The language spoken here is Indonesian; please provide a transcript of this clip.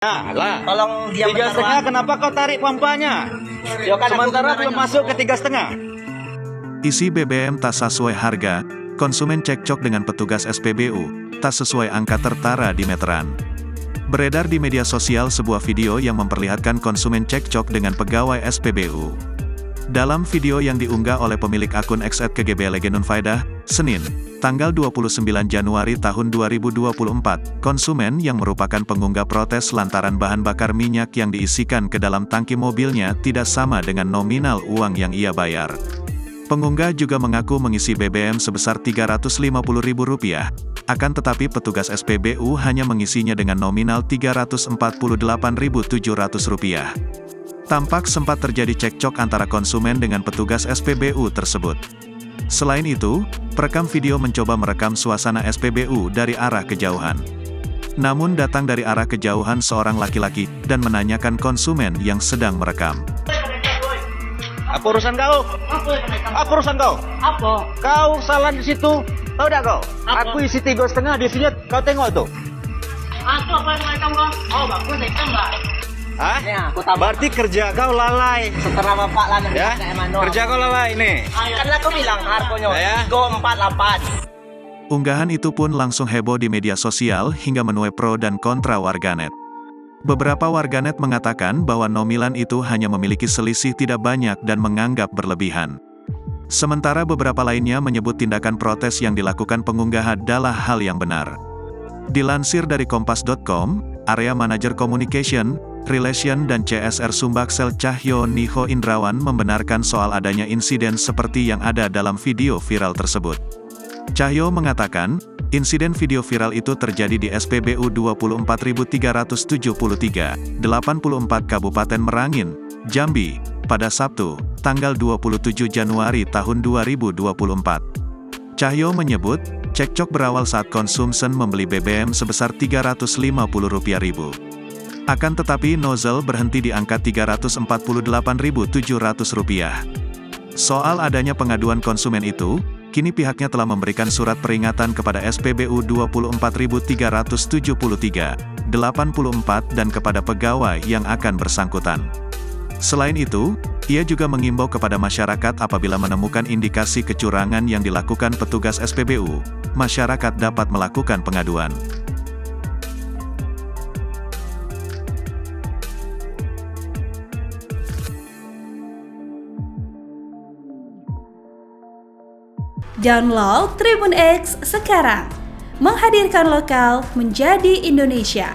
Nah, lah. Tolong dia 3,5 kenapa kau tarik pompanya? Ya kan Sementara belum masuk ke 3,5. Isi BBM tak sesuai harga, konsumen cekcok dengan petugas SPBU, tak sesuai angka tertara di meteran. Beredar di media sosial sebuah video yang memperlihatkan konsumen cekcok dengan pegawai SPBU. Dalam video yang diunggah oleh pemilik akun @kgb_legenunfaidah, Senin, tanggal 29 Januari tahun 2024, konsumen yang merupakan pengunggah protes lantaran bahan bakar minyak yang diisikan ke dalam tangki mobilnya tidak sama dengan nominal uang yang ia bayar. Pengunggah juga mengaku mengisi BBM sebesar Rp350.000, akan tetapi petugas SPBU hanya mengisinya dengan nominal Rp348.700. Tampak sempat terjadi cekcok antara konsumen dengan petugas SPBU tersebut. Selain itu, perekam video mencoba merekam suasana SPBU dari arah kejauhan. Namun datang dari arah kejauhan seorang laki-laki dan menanyakan konsumen yang sedang merekam. Apa urusan kau? Apa urusan kau? Apa? Kau salah di situ. Tahu tak kau? Apa? Aku isi 3,5 di sini. Kau tengok tuh. Aku apa yang mereka kau? Oh, bagus saya enggak. Hah? Ya, aku tambah. Berarti kerja kau lalai. Setelah bapak lah nanti Ya? saya manual. Kerja kau lalai nih. Kan aku bilang harganya Ya. 348. Unggahan itu pun langsung heboh di media sosial hingga menuai pro dan kontra warganet. Beberapa warganet mengatakan bahwa nomilan itu hanya memiliki selisih tidak banyak dan menganggap berlebihan. Sementara beberapa lainnya menyebut tindakan protes yang dilakukan pengunggah adalah hal yang benar. Dilansir dari kompas.com, Area Manager Communication, Relation dan CSR Sumbaksel Cahyo Niho Indrawan membenarkan soal adanya insiden seperti yang ada dalam video viral tersebut. Cahyo mengatakan, insiden video viral itu terjadi di SPBU 24.373, 84 Kabupaten Merangin, Jambi, pada Sabtu, tanggal 27 Januari tahun 2024. Cahyo menyebut, cekcok berawal saat konsumsen membeli BBM sebesar Rp350.000. Akan tetapi nozzle berhenti di angka Rp348.700. Soal adanya pengaduan konsumen itu, kini pihaknya telah memberikan surat peringatan kepada SPBU 24.373, 84 dan kepada pegawai yang akan bersangkutan. Selain itu, ia juga mengimbau kepada masyarakat apabila menemukan indikasi kecurangan yang dilakukan petugas SPBU, masyarakat dapat melakukan pengaduan. Download Tribun X sekarang, menghadirkan lokal menjadi Indonesia.